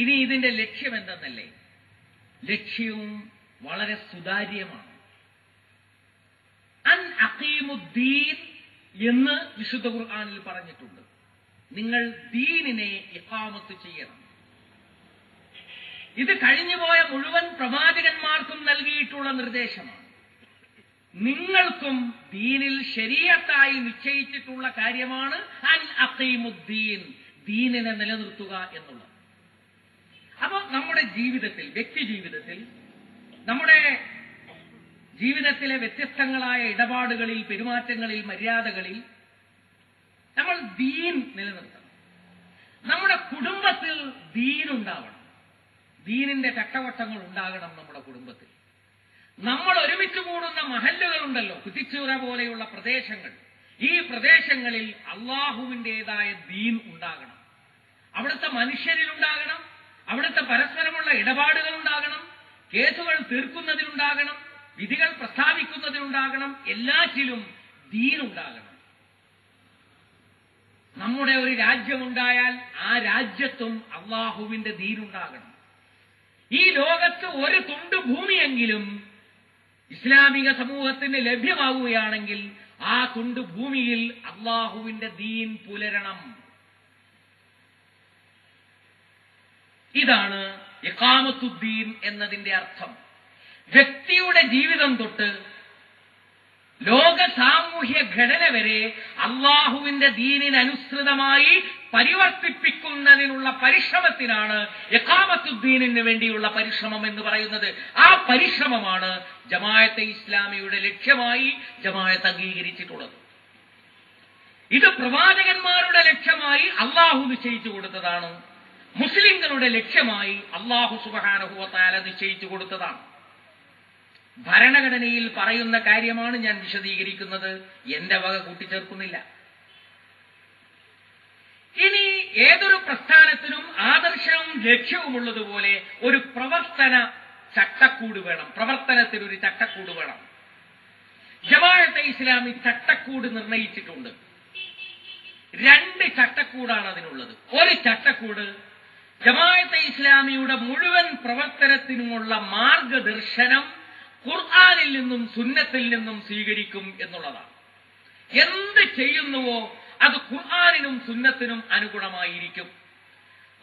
ഇനി ഇതിന്റെ ലക്ഷ്യം എന്തെന്നല്ലേ? ലക്ഷ്യവും വളരെ സുതാര്യമാണ്. അൻ അഖീമുദ്ദീൻ എന്ന് വിശുദ്ധ ഖുർആനിൽ പറഞ്ഞിട്ടുണ്ട്. നിങ്ങൾ ദീനിനെ ഇഖാമത്ത് ചെയ്യണം. ഇത് കഴിഞ്ഞുപോയ മുഴുവൻ പ്രവാചകന്മാർക്കും നൽകിയിട്ടുള്ള നിർദ്ദേശമാണ്. നിങ്ങൾക്കും ദീനിൽ ശരീഅത്തായി നിശ്ചയിച്ചിട്ടുള്ള കാര്യമാണ് അൻ അഖീമുദ്ദീൻ, ദീനിനെ നിലനിർത്തുക എന്നുള്ളത്. അപ്പൊ നമ്മുടെ ജീവിതത്തിൽ, വ്യക്തി ജീവിതത്തിൽ, നമ്മുടെ ജീവിതത്തിലെ വ്യത്യസ്തങ്ങളായ ഇടപാടുകളിൽ, പെരുമാറ്റങ്ങളിൽ, മര്യാദകളിൽ നമ്മൾ ദീൻ നിലനിർത്തണം. നമ്മുടെ കുടുംബത്തിൽ ദീൻ ഉണ്ടാവണം. ദീനിന്റെ ചട്ടവട്ടങ്ങൾ ഉണ്ടാകണം നമ്മുടെ കുടുംബത്തിൽ. നമ്മൾ ഒരുമിച്ച് കൂടുന്ന മഹല്ലുകളുണ്ടല്ലോ, കുറ്റിച്ചൂറ പോലെയുള്ള പ്രദേശങ്ങൾ, ഈ പ്രദേശങ്ങളിൽ അള്ളാഹുവിൻ്റെതായ ദീൻ ഉണ്ടാകണം. അവിടുത്തെ മനുഷ്യരിലുണ്ടാകണം, അവിടുത്തെ പരസ്പരമുള്ള ഇടപാടുകൾ ഉണ്ടാകണം, കേസുകൾ തീർക്കുന്നതിലുണ്ടാകണം, വിധികൾ പ്രസ്താവിക്കുന്നതിലുണ്ടാകണം, എല്ലാറ്റിലും ദീൻ ഉണ്ടാകണം. നമ്മുടെ ഒരു രാജ്യമുണ്ടായാൽ ആ രാജ്യത്തും അള്ളാഹുവിന്റെ ദീൻ ഉണ്ടാകണം. ഈ ലോകത്ത് ഒരു തുണ്ട് ഭൂമിയെങ്കിലും ഇസ്ലാമിക സമൂഹത്തിന് ലഭ്യമാവുകയാണെങ്കിൽ ആ തുണ്ട് ഭൂമിയിൽ അള്ളാഹുവിന്റെ ദീൻ പുലരണം. ഇതാണ് ഇഖാമത്തുദ്ദീൻ എന്നതിന്റെ അർത്ഥം. വ്യക്തിയുടെ ജീവിതം തൊട്ട് ലോക സാമൂഹ്യ ഘടന വരെ അള്ളാഹുവിന്റെ ദീനിനനുസൃതമായി പരിവർത്തിപ്പിക്കുന്നതിനുള്ള പരിശ്രമത്തിനാണ് ഇഖാമത്തുദ്ദീനിന് വേണ്ടിയുള്ള പരിശ്രമം എന്ന് പറയുന്നത്. ആ പരിശ്രമമാണ് ജമാഅത്തെ ഇസ്ലാമിയുടെ ലക്ഷ്യമായി ജമാഅത്ത് അംഗീകരിച്ചിട്ടുള്ളത്. ഇത് പ്രവാചകന്മാരുടെ ലക്ഷ്യമായി അള്ളാഹു നിശ്ചയിച്ചു കൊടുത്തതാണ്. മുസ്ലിങ്ങളുടെ ലക്ഷ്യമായി അള്ളാഹു സുബ്ഹാനഹു വ തആല നിശ്ചയിച്ചു കൊടുത്തതാണ്. ഭരണഘടനയിൽ പറയുന്ന കാര്യമാണ് ഞാൻ വിശദീകരിക്കുന്നത്, എന്റെ വക കൂട്ടിച്ചേർക്കുന്നില്ല. ഇനി ഏതൊരു പ്രസ്ഥാനത്തിനും ആദർശവും ലക്ഷ്യവുമുള്ളതുപോലെ ഒരു പ്രവർത്തന ചട്ടക്കൂട് വേണം, പ്രവർത്തനത്തിനൊരു ചട്ടക്കൂട് വേണം. ജമാഅത്തെ ഇസ്ലാമി ചട്ടക്കൂട് നിർണയിച്ചിട്ടുണ്ട്. 2 ചട്ടക്കൂടാണ് അതിനുള്ളത്. ഒരു ചട്ടക്കൂട് ജമാഅത്തെ ഇസ്ലാമിയുടെ മുഴുവൻ പ്രവർത്തനത്തിനുമുള്ള മാർഗദർശനം ഖുർആനിൽ നിന്നും സുന്നത്തിൽ നിന്നും സ്വീകരിക്കും എന്നുള്ളതാണ്. എന്ത് ചെയ്യുന്നുവോ അത് ഖുർആനിനും സുന്നത്തിനും അനുഗുണമായിരിക്കും.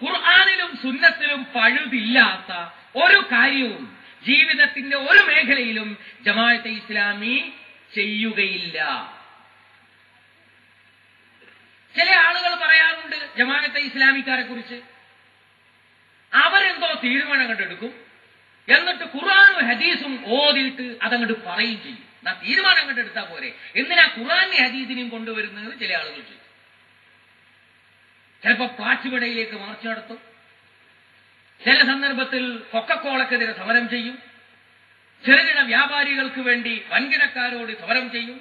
ഖുർആനിലും സുന്നത്തിലും പഴുതില്ലാത്ത ഒരു കാര്യവും ജീവിതത്തിന്റെ ഒരു മേഖലയിലും ജമാഅത്തെ ഇസ്ലാമി ചെയ്യുകയില്ല. ചില ആളുകൾ പറയാറുണ്ട് ജമാഅത്തെ ഇസ്ലാമിക്കാരെ കുറിച്ച്, അവരെന്തോ തീരുമാനം കണ്ടെടുക്കും, എന്നിട്ട് ഖുർആനും ഹദീസും ഓതിയിട്ട് അതങ്ങോട്ട് പറയും ചെയ്യും. എന്നാ തീരുമാനം കണ്ടെടുത്താൽ പോരെ, എന്തിനാ ഖുർആനെ ഹദീസിനെയും കൊണ്ടുവരുന്നത് ചില ആളുകൾ ചെയ്യും. ചിലപ്പോൾ പ്ലാച്ചുപടയിലേക്ക് മാർച്ച് നടത്തും, ചില സന്ദർഭത്തിൽ കൊക്കക്കോളക്കെതിരെ സമരം ചെയ്യും, ചെറുകിട വ്യാപാരികൾക്ക് വേണ്ടി വൻകിടക്കാരോട് സമരം ചെയ്യും.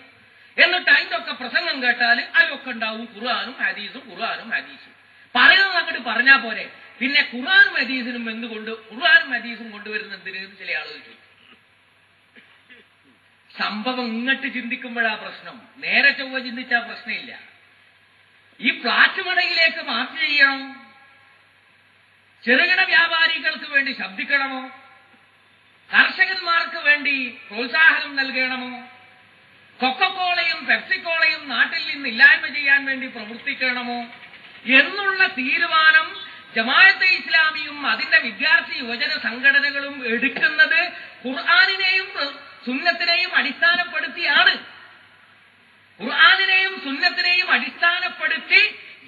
എന്നിട്ട് അതിന്റെ ഒക്കെ പ്രസംഗം കേട്ടാൽ അതിലൊക്കെ ഉണ്ടാവും ഖുർആനും ഹദീസും, ഖുർആനും ഹദീസും. പറയുന്നത് അങ്ങോട്ട് പറഞ്ഞാൽ പോരെ, പിന്നെ ഖുർആനും ഹദീസിനും എന്തുകൊണ്ട് ഖുർആനും ഹദീസും കൊണ്ടുവരുന്നതിന് ചില ആളുകൾ ചോദിക്കും. സംഭവം ഇങ്ങോട്ട് ചിന്തിക്കുമ്പോഴാ പ്രശ്നം, നേരെ ചൊവ്വ ചിന്തിച്ചാ പ്രശ്നമില്ല. ഈ പ്ലാറ്റുമടയിലേക്ക് മാർച്ച് ചെയ്യണോ, ചെറുകിട വ്യാപാരികൾക്ക് വേണ്ടി ശബ്ദിക്കണമോ, കർഷകന്മാർക്ക് വേണ്ടി പ്രോത്സാഹനം നൽകണമോ, കൊക്കക്കോളയും പെപ്സിക്കോളയും നാട്ടിൽ നിന്ന് ഇല്ലായ്മ ചെയ്യാൻ വേണ്ടി പ്രവർത്തിക്കണമോ എന്നുള്ള തീരുമാനം ജമാഅത്തെ ഇസ്ലാമിയും അതിന്റെ വിദ്യാർത്ഥി യുവജന സംഘടനകളും എടുക്കുന്നത് ഖുർആനിനെയും സുന്നത്തിനെയും അടിസ്ഥാനപ്പെടുത്തിയാണ്. ഖുർആനിനെയും സുന്നത്തിനെയും അടിസ്ഥാനപ്പെടുത്തി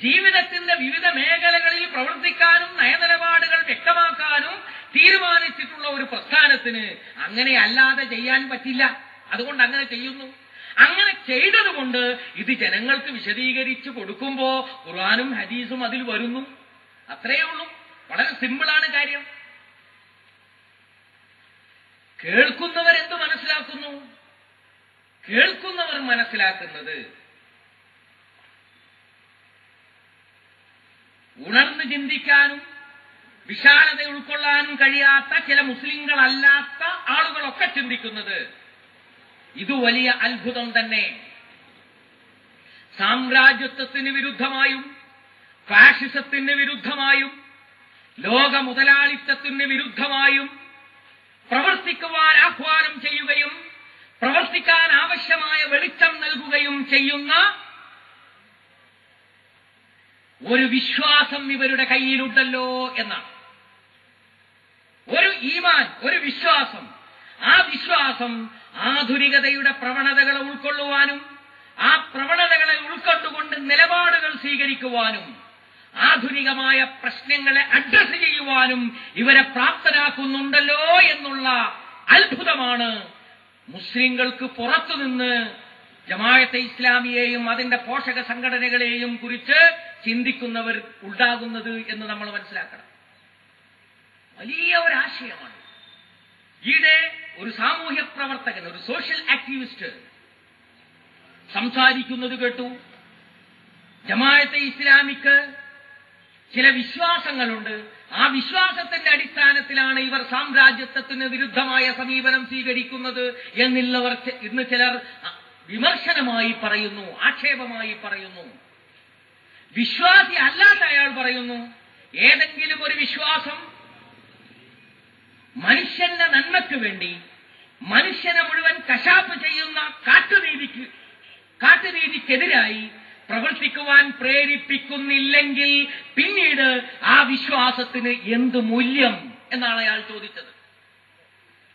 ജീവിതത്തിന്റെ വിവിധ മേഖലകളിൽ പ്രവർത്തിക്കാനും നയനിലപാടുകൾ വ്യക്തമാക്കാനും തീരുമാനിച്ചിട്ടുള്ള ഒരു പ്രസ്ഥാനത്തിന് അങ്ങനെ അല്ലാതെ ചെയ്യാൻ പറ്റില്ല. അതുകൊണ്ട് അങ്ങനെ ചെയ്യുന്നു. അങ്ങനെ ചെയ്തതുകൊണ്ട് ഇത് ജനങ്ങൾക്ക് വിശദീകരിച്ചു കൊടുക്കുമ്പോ ഖുർആനും ഹദീസും അതിൽ വരുന്നു. അത്രയേ ഉള്ളൂ. വളരെ സിമ്പിളാണ് കാര്യം. കേൾക്കുന്നവരെന്ത് മനസ്സിലാക്കുന്നു? കേൾക്കുന്നവർ മനസ്സിലാക്കുന്നത് ഉണർന്ന് ചിന്തിക്കാനും വിശാലത ഉൾക്കൊള്ളാനും കഴിയാത്ത ചില മുസ്ലിങ്ങളല്ലാത്ത ആളുകളൊക്കെ ചിന്തിക്കുന്നത് ഇത് വലിയ അത്ഭുതം തന്നെ. സാമ്രാജ്യത്വത്തിന് വിരുദ്ധമായും ഫാഷിസത്തിന് വിരുദ്ധമായും ലോക മുതലാളിത്തത്തിന് വിരുദ്ധമായും പ്രവർത്തിക്കുവാൻ ആഹ്വാനം ചെയ്യുകയും പ്രവർത്തിക്കാൻ ആവശ്യമായ വെളിച്ചം നൽകുകയും ചെയ്യുന്ന ഒരു വിശ്വാസം ഇവരുടെ കയ്യിലുണ്ടല്ലോ എന്നാണ്. ഒരു ഈമാൻ, ഒരു വിശ്വാസം. ആ വിശ്വാസം ആധുനികതയുടെ പ്രവണതകളെ ഉൾക്കൊള്ളുവാനും ആ പ്രവണതകളെ ഉൾക്കൊണ്ടുകൊണ്ട് നിലപാടുകൾ സ്വീകരിക്കുവാനും ആധുനികമായ പ്രശ്നങ്ങളെ അഡ്രസ് ചെയ്യുവാനും ഇവരെ പ്രാപ്തരാക്കുന്നുണ്ടല്ലോ എന്നുള്ള അത്ഭുതമാണ് മുസ്ലിങ്ങൾക്ക് പുറത്തുനിന്ന് ജമാഅത്തെ ഇസ്ലാമിയെയും അതിന്റെ പോഷക സംഘടനകളെയും കുറിച്ച് ചിന്തിക്കുന്നവർ ഉണ്ടാകുന്നത് എന്ന് നമ്മൾ മനസ്സിലാക്കണം. വലിയ ഒരാശയമാണ്. ഈയിടെ ഒരു സാമൂഹ്യ പ്രവർത്തകൻ, ഒരു സോഷ്യൽ ആക്ടിവിസ്റ്റ് സംസാരിക്കുന്നത് കേട്ടു. ജമാഅത്തെ ഇസ്ലാമിക്ക് ചില വിശ്വാസങ്ങളുണ്ട്. ആ വിശ്വാസത്തിന്റെ അടിസ്ഥാനത്തിലാണ് ഇവർ സാമ്രാജ്യത്വത്തിന് വിരുദ്ധമായ സമീപനം സ്വീകരിക്കുന്നത് എന്നുള്ളവർ ഇന്ന് ചിലർ വിമർശനമായി പറയുന്നു, ആക്ഷേപമായി പറയുന്നു. വിശ്വാസി അല്ലാത്ത അയാൾ പറയുന്നു, ഏതെങ്കിലും ഒരു വിശ്വാസം മനുഷ്യന്റെ നന്മയ്ക്ക് വേണ്ടി മനുഷ്യനെ മുഴുവൻ കശാപ്പ് ചെയ്യുന്ന കാട്ടുനീതിക്കെതിരായി പ്രവർത്തിക്കുവാൻ പ്രേരിപ്പിക്കുന്നില്ലെങ്കിൽ പിന്നീട് ആ വിശ്വാസത്തിന് എന്ത് മൂല്യം എന്നാണ് അയാൾ ചോദിച്ചത്.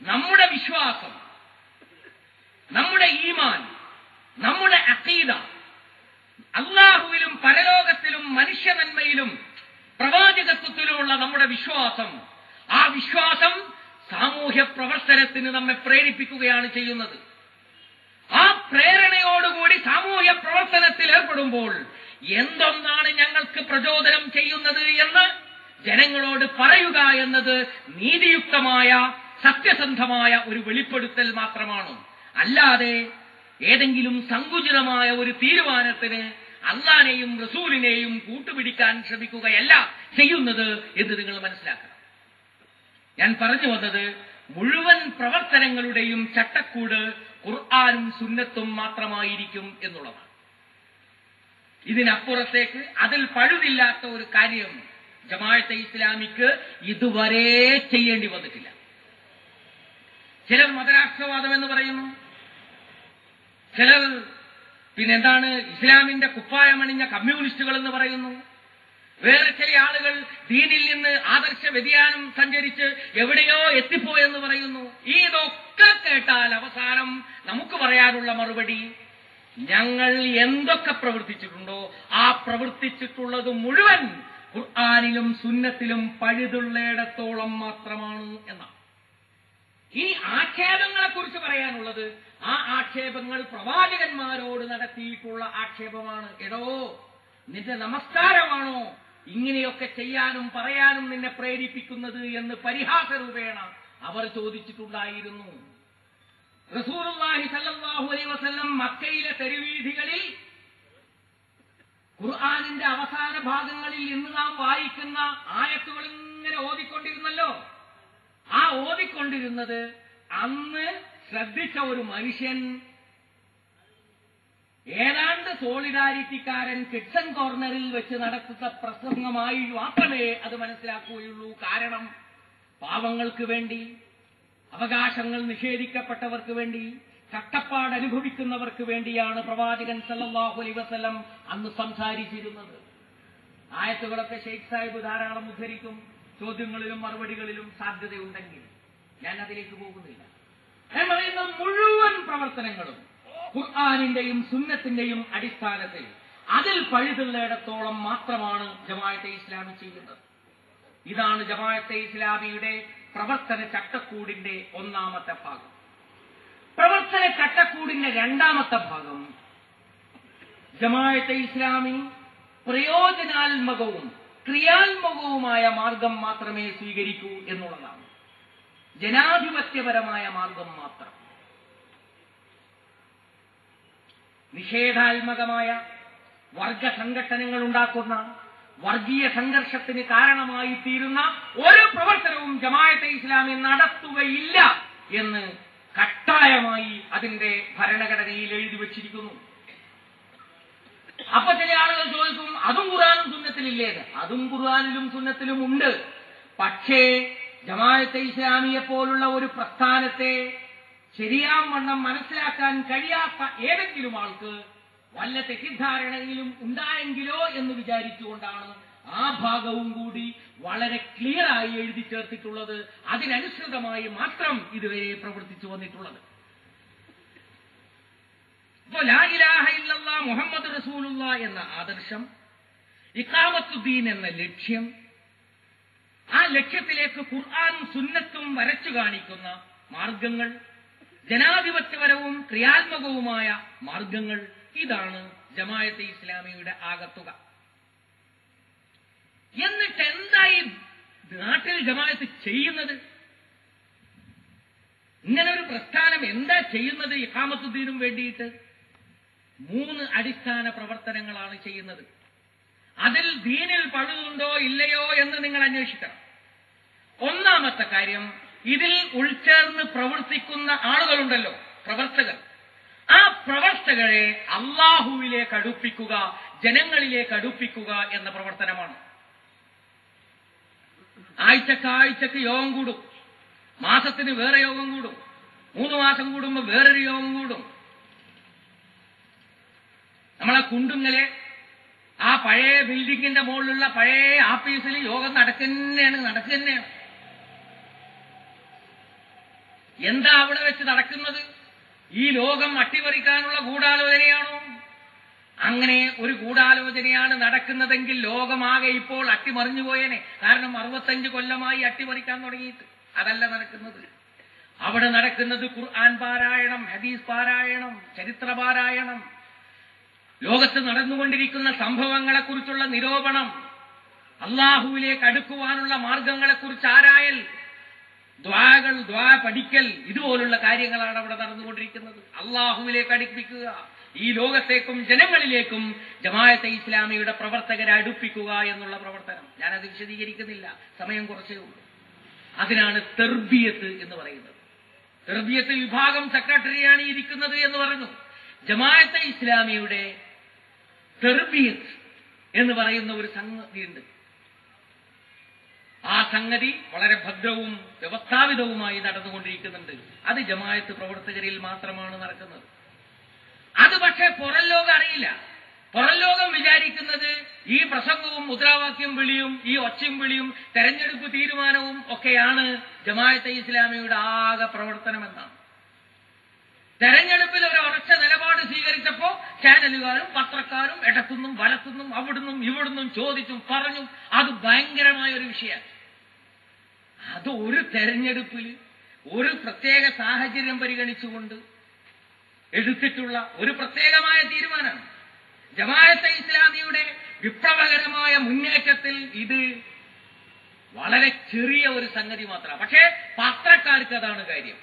നമ്മുടെ വിശ്വാസം, നമ്മുടെ ഈമാൻ, നമ്മുടെ അഖീദ, അല്ലാഹുവിലും പരലോകത്തിലും മനുഷ്യ നന്മയിലും പ്രവാചകത്വത്തിലുമുള്ള നമ്മുടെ വിശ്വാസം, ആ വിശ്വാസം സാമൂഹ്യ പ്രവർത്തനത്തിന് നമ്മെ പ്രേരിപ്പിക്കുകയാണ് ചെയ്യുന്നത്. ആ പ്രേരണയോടുകൂടി സാമൂഹ്യ പ്രവർത്തനത്തിൽ ഏർപ്പെടുമ്പോൾ എന്തൊന്നാണ് ഞങ്ങൾക്ക് പ്രചോദനം ചെയ്യുന്നത് എന്ന് ജനങ്ങളോട് പറയുക എന്നത് നീതിയുക്തമായ സത്യസന്ധമായ ഒരു വെളിപ്പെടുത്തൽ മാത്രമാണ്. അല്ലാതെ ഏതെങ്കിലും സങ്കുചിതമായ ഒരു തീരുമാനത്തിന് അല്ലാഹുവിനെയും റസൂലിനെയും കൂട്ടുപിടിക്കാൻ ശ്രമിക്കുകയല്ല ചെയ്യുന്നത് എന്ന് നിങ്ങൾ മനസ്സിലാക്കണം. ഞാൻ പറഞ്ഞു വന്നത് മുഴുവൻ പ്രവർത്തനങ്ങളുടെയും ചട്ടക്കൂട് ഖുർആനും സുന്നത്തും മാത്രമായിരിക്കും എന്നുള്ളതാണ്. ഇതിനപ്പുറത്തേക്ക് അതിൽ പഴുതില്ലാത്ത ഒരു കാര്യം ജമാഅത്തെ ഇസ്ലാമിക്ക് ഇതുവരെ ചെയ്യേണ്ടി വന്നിട്ടില്ല. ചിലർ മതരാഷ്ട്രവാദം എന്ന് പറയുന്നു, ചിലർ പിന്നെന്താണ് ഇസ്ലാമിന്റെ കുപ്പായമണിഞ്ഞ കമ്മ്യൂണിസ്റ്റുകൾ എന്ന് പറയുന്നു, വേറെ ചില ആളുകൾ ദീനിൽ നിന്ന് ആദർശ വ്യതിയാനം സഞ്ചരിച്ച് എവിടെയോ എത്തിപ്പോയെന്ന് പറയുന്നു. ഇതൊക്കെ കേട്ടാൽ അവസാനം നമുക്ക് പറയാനുള്ള മറുപടി, ഞങ്ങൾ എന്തൊക്കെ പ്രവർത്തിച്ചിട്ടുണ്ടോ ആ പ്രവർത്തിച്ചിട്ടുള്ളത് മുഴുവൻ ഖുർആനിലും സുന്നത്തിലും പഴുതുള്ളയിടത്തോളം മാത്രമാണ് എന്നാണ്. ഇനി ആക്ഷേപങ്ങളെ കുറിച്ച് പറയാനുള്ളത്, ആ ആക്ഷേപങ്ങൾ പ്രവാചകന്മാരോട് നടത്തിയിട്ടുള്ള ആക്ഷേപമാണ്. എടോ, നിന്റെ നമസ്കാരമാണോ ഇങ്ങനെയൊക്കെ ചെയ്യാനും പറയാനും നിന്നെ പ്രേരിപ്പിക്കുന്നത് എന്ന് പരിഹാസ രൂപേണ അവർ ചോദിച്ചിട്ടുണ്ടായിരുന്നു. റസൂലുള്ളാഹി സ്വല്ലല്ലാഹു അലൈഹി വസല്ലം മക്കയിലെ തെരുവീഥികളിൽ ഖുർആനിന്റെ അവസാന ഭാഗങ്ങളിൽ ഇന്ന് നാം വായിക്കുന്ന ആയത്തുകൾ ഇങ്ങനെ ഓതിക്കൊണ്ടിരുന്നല്ലോ. ആ ഓതിക്കൊണ്ടിരുന്നത് അന്ന് ശ്രദ്ധിച്ച ഒരു മനുഷ്യൻ, ഏതാണ്ട് സോളിഡാരിറ്റിക്കാരൻ കിഡ്സൺ കോർണറിൽ വെച്ച് നടത്തുന്ന പ്രസംഗമായി മാത്രമേ അത് മനസ്സിലാക്കുകയുള്ളൂ. കാരണം പാവങ്ങൾക്ക് വേണ്ടി, അവകാശങ്ങൾ നിഷേധിക്കപ്പെട്ടവർക്ക് വേണ്ടി, കഷ്ടപ്പാട് അനുഭവിക്കുന്നവർക്ക് വേണ്ടിയാണ് പ്രവാചകൻ സല്ലല്ലാഹു അലൈഹി വസല്ലം അന്ന് സംസാരിച്ചിരുന്നത്. ആയത്തുകളൊക്കെ ഷെയ്ഖ് സാഹിബ് ധാരാളം ഉദ്ധരിക്കും, ചോദ്യങ്ങളിലും മറുപടികളിലും സാധ്യതയുണ്ടെങ്കിൽ. ഞാൻ അതിലേക്ക് പോകുന്നില്ല. ഞാൻ പറയുന്ന മുഴുവൻ പ്രവർത്തനങ്ങളും ഖുർആനിന്റെയും സുന്നത്തിന്റെയും അടിസ്ഥാനത്തിൽ അതിൽ പഴുതുള്ളയിടത്തോളം മാത്രമാണ് ജമാഅത്തെ ഇസ്ലാമി ചെയ്യുന്നത്. ഇതാണ് ജമാഅത്തെ ഇസ്ലാമിയുടെ പ്രവർത്തന ചട്ടക്കൂടിന്റെ ഒന്നാമത്തെ ഭാഗം. പ്രവർത്തന ചട്ടക്കൂടിന്റെ രണ്ടാമത്തെ ഭാഗം, ജമാഅത്തെ ഇസ്ലാമി പ്രയോജനാത്മകവും ക്രിയാത്മകവുമായ മാർഗം മാത്രമേ സ്വീകരിക്കൂ എന്നുള്ളതാണ്. ജനാധിപത്യപരമായ മാർഗം മാത്രം. നിഷേധാത്മകമായ വർഗ സംഘടനകൾ ഉണ്ടാക്കുന്ന, വർഗീയ സംഘർഷത്തിന് കാരണമായി തീരുന്ന ഒരു പ്രവർത്തനവും ജമാഅത്തെ ഇസ്ലാമി നടത്തുകയില്ല എന്ന് കട്ടായമായി അതിന്റെ ഭരണഘടനയിൽ എഴുതി വച്ചിരിക്കുന്നു. അപ്പൊ ചില ആളുകൾ ചോദിക്കും, അതും ഖുർആനും സുന്നത്തിലില്ലേ? അതും ഖുർആനിലും സുന്നത്തിലും ഉണ്ട്. പക്ഷേ ജമാഅത്തെ ഇസ്ലാമിയെ പോലുള്ള ഒരു പ്രസ്ഥാനത്തെ ശരിയാം വണ്ണം മനസ്സിലാക്കാൻ കഴിയാത്ത ഏതെങ്കിലും ആൾക്ക് വല്ല തെറ്റിദ്ധാരണയിലും ഉണ്ടായെങ്കിലോ എന്ന് വിചാരിച്ചുകൊണ്ടാണ് ആ ഭാഗവും കൂടി വളരെ ക്ലിയറായി എഴുതി ചേർത്തിട്ടുള്ളത്. അതിനനുസൃതമായി മാത്രം ഇതുവരെ പ്രവർത്തിച്ചു വന്നിട്ടുള്ളത്. ഇപ്പോ ലാ ഇലാഹ ഇല്ലല്ലാഹ് മുഹമ്മദ് റസൂലുള്ളാഹ് എന്ന ആദർശം, ഇഖാമത്തുദ്ദീൻ എന്ന ലക്ഷ്യം, ആ ലക്ഷ്യത്തിലേക്ക് ഖുർആനും സുന്നത്തും വരച്ചു കാണിക്കുന്ന മാർഗങ്ങൾ, ജനാധിപത്യപരവും ക്രിയാത്മകവുമായ മാർഗങ്ങൾ, ഇതാണ് ജമാഅത്തെ ഇസ്ലാമിയുടെ ആകത്തുക. എന്നിട്ട് എന്തായി നാട്ടിൽ ജമാഅത്ത് ചെയ്യുന്നത്? ഇങ്ങനെ ഒരു പ്രസ്ഥാനം എന്താ ചെയ്യുന്നത്? ഇഖാമത്തുദ്ദീനും വേണ്ടിയിട്ട് 3 അടിസ്ഥാന പ്രവർത്തനങ്ങളാണ് ചെയ്യുന്നത്. അതിൽ ദീനിൽ പഴുതുണ്ടോ ഇല്ലയോ എന്ന് നിങ്ങൾ അന്വേഷിക്കണം. ഒന്നാമത്തെ കാര്യം, ഇതിൽ ഉൾച്ചേർന്ന് പ്രവർത്തിക്കുന്ന ആളുകളുണ്ടല്ലോ, പ്രവർത്തകർ. ആ പ്രവർത്തകരെ അള്ളാഹുവിലേക്ക് അടുപ്പിക്കുക, ജനങ്ങളിലേക്ക് അടുപ്പിക്കുക എന്ന പ്രവർത്തനമാണ്. ആഴ്ചക്ക് യോഗം കൂടും, മാസത്തിന് വേറെ യോഗം കൂടും, 3 മാസം കൂടുമ്പോൾ വേറൊരു യോഗം കൂടും. നമ്മളെ കുണ്ടുങ്ങലെ ആ പഴയ ബിൽഡിങ്ങിന്റെ മുകളിലുള്ള പഴയ ആഫീസിൽ യോഗം നടക്കുന്നതാണ്. എന്താ അവിടെ വെച്ച് നടക്കുന്നത്? ഈ ലോകം അട്ടിമറിക്കാനുള്ള ഗൂഢാലോചനയാണോ? അങ്ങനെ ഒരു ഗൂഢാലോചനയാണ് നടക്കുന്നതെങ്കിൽ ലോകമാകെ ഇപ്പോൾ അട്ടിമറിഞ്ഞു പോയേനെ. കാരണം 65 കൊല്ലമായി അട്ടിമറിക്കാൻ തുടങ്ങിയിട്ട്. അതല്ല നടക്കുന്നത്. അവിടെ നടക്കുന്നത് ഖുർആൻ പാരായണം, ഹദീസ് പാരായണം, ചരിത്ര പാരായണം, ലോകത്ത് നടന്നുകൊണ്ടിരിക്കുന്ന സംഭവങ്ങളെക്കുറിച്ചുള്ള നിരൂപണം, അള്ളാഹുവിലേക്ക് അടുക്കുവാനുള്ള മാർഗങ്ങളെക്കുറിച്ച് ആരായൽ, ദ്വാ പഠിക്കൽ, ഇതുപോലുള്ള കാര്യങ്ങളാണ് അവിടെ നടന്നുകൊണ്ടിരിക്കുന്നത്. അള്ളാഹുവിലേക്ക് അടുപ്പിക്കുക, ഈ ലോകത്തേക്കും ജനങ്ങളിലേക്കും ജമാഅത്തെ ഇസ്ലാമിയുടെ പ്രവർത്തകരെ അടുപ്പിക്കുക എന്നുള്ള പ്രവർത്തനം. ഞാനത് വിശദീകരിക്കുന്നില്ല, സമയം കുറച്ചേ ഉള്ളൂ. അതിനാണ് തെർബിയത്ത് എന്ന് പറയുന്നത്. തെർബിയത്ത് വിഭാഗം സെക്രട്ടറിയാണ് ഇരിക്കുന്നത് എന്ന് പറഞ്ഞു. ജമാഅത്തെ ഇസ്ലാമിയുടെ തെർബിയത്ത് എന്ന് പറയുന്ന ഒരു സംഗതിയുണ്ട്. ആ സംഗതി വളരെ ഭദ്രവും വ്യവസ്ഥാപിതവുമായി നടന്നുകൊണ്ടിരിക്കുന്നുണ്ട്. അത് ജമാഅത്ത് പ്രവർത്തകരിൽ മാത്രമാണ് നടക്കുന്നത്. അത് പക്ഷേ പുറം ലോകം അറിയില്ല. പുറം ലോകം വിചാരിക്കുന്നത് ഈ പ്രസംഗവും മുദ്രാവാക്യം വിളിയും ഈ ഒച്ചയും വിളിയും തെരഞ്ഞെടുപ്പ് തീരുമാനവും ഒക്കെയാണ് ജമാഅത്തെ ഇസ്ലാമിയുടെ ആകെ പ്രവർത്തനമെന്നാണ്. തെരഞ്ഞെടുപ്പിൽ ഒരു ഉറച്ച നിലപാട് സ്വീകരിച്ചപ്പോ ചാനലുകാരും പത്രക്കാരും ഇടത്തുനിന്നും വലത്തുനിന്നും അവിടുന്നും ഇവിടുന്നും ചോദിച്ചും പറഞ്ഞും അത് ഭയങ്കരമായ ഒരു വിഷയമാണ്. അത് ഒരു തെരഞ്ഞെടുപ്പിൽ ഒരു പ്രത്യേക സാഹചര്യം പരിഗണിച്ചുകൊണ്ട് എടുത്തിട്ടുള്ള ഒരു പ്രത്യേകമായ തീരുമാനമാണ്. ജമാഅത്തെ ഇസ്ലാമിയുടെ വിപ്ലവകരമായ മുന്നേറ്റത്തിൽ ഇത് വളരെ ചെറിയ ഒരു സംഗതി മാത്രമാണ്. പക്ഷേ പത്രക്കാർക്ക് അതാണ് കാര്യം.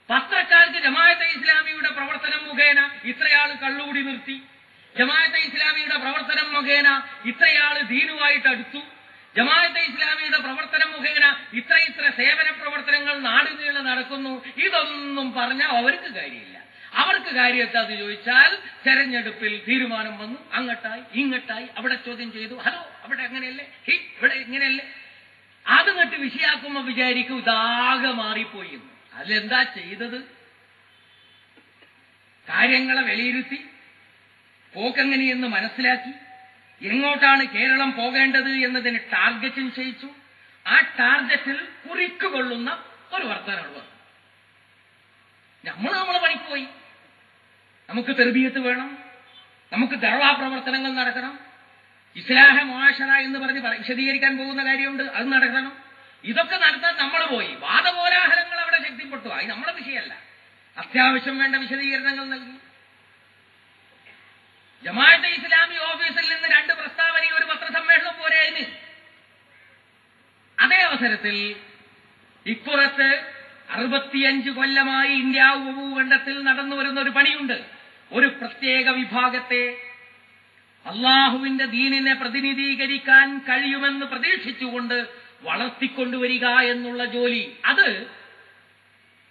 പത്രക്കാർക്ക് ജമാഅത്തെ ഇസ്ലാമിയുടെ പ്രവർത്തനം മുഖേന ഇത്രയാൾ കള്ളുകൂടി നിർത്തി, ജമാഅത്തെ ഇസ്ലാമിയുടെ പ്രവർത്തനം മുഖേന ഇത്രയാൾ ദീനുമായിട്ട് അടുത്തു, ജമാഅത്തെ ഇസ്ലാമിയുടെ പ്രവർത്തനം മുഖേന ഇത്ര സേവന പ്രവർത്തനങ്ങൾ നാടുനീളെ നടക്കുന്നു, ഇതൊന്നും പറഞ്ഞാൽ അവർക്ക് കാര്യമില്ല. അവർക്ക് കാര്യത്തെ അത് ചോദിച്ചാൽ തെരഞ്ഞെടുപ്പിൽ തീരുമാനം വന്നു, അങ്ങട്ടായി ഇങ്ങട്ടായി, അവിടെ ചോദ്യം ചെയ്തു, ഹലോ അവിടെ എങ്ങനെയല്ലേ, ഇവിടെ എങ്ങനെയല്ലേ, അത് കെട്ട് വിഷയാക്കുമ്പോ വിചാരിക്കും ഇതാകെ മാറിപ്പോയി. അതിലെന്താ ചെയ്തത്? കാര്യങ്ങളെ വിലയിരുത്തി പോക്കെങ്ങനെയെന്ന് മനസ്സിലാക്കി എങ്ങോട്ടാണ് കേരളം പോകേണ്ടത് എന്നതിന് ടാർഗറ്റ് നിശ്ചയിച്ചു. ആ ടാർഗറ്റിൽ കുറിക്കുകൊള്ളുന്ന ഒരു വർത്തമാനമാണ്. നമ്മളെ പണിക്ക് പോയി. നമുക്ക് തെർബിയത്ത് വേണം, നമുക്ക് ദഅ്വാ പ്രവർത്തനങ്ങൾ നടക്കണം, ഇസ്ലാഹ മുആശറ എന്ന് പറഞ്ഞ് വിശദീകരിക്കാൻ പോകുന്ന കാര്യമുണ്ട്, അത് നടക്കണം. ഇതൊക്കെ നടത്താൻ നമ്മൾ പോയി. വാദപോരാഹരങ്ങൾ അവിടെ ശക്തിപ്പെട്ടു. അത് നമ്മളെ വിഷയമല്ല. അത്യാവശ്യം വേണ്ട വിശദീകരണങ്ങൾ നൽകി. ജമാഅത്തെ ഇസ്ലാമി ഓഫീസിൽ നിന്ന് 2 പ്രസ്താവനയും ഒരു പത്രസമ്മേളനം പോരായിരുന്നു. അതേ അവസരത്തിൽ ഇപ്പുറത്ത് 65 കൊല്ലമായി ഇന്ത്യ ഉപഭൂഖണ്ഡത്തിൽ നടന്നു വരുന്ന ഒരു പണിയുണ്ട്. ഒരു പ്രത്യേക വിഭാഗത്തെ അള്ളാഹുവിന്റെ ദീനിനെ പ്രതിനിധീകരിക്കാൻ കഴിയുമെന്ന് പ്രതീക്ഷിച്ചുകൊണ്ട് വളർത്തിക്കൊണ്ടുവരിക എന്നുള്ള ജോലി, അത്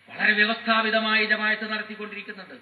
വളരെ വ്യവസ്ഥാപിതമായി ജമാഅത്ത് നടത്തിക്കൊണ്ടിരിക്കുന്നുണ്ട്.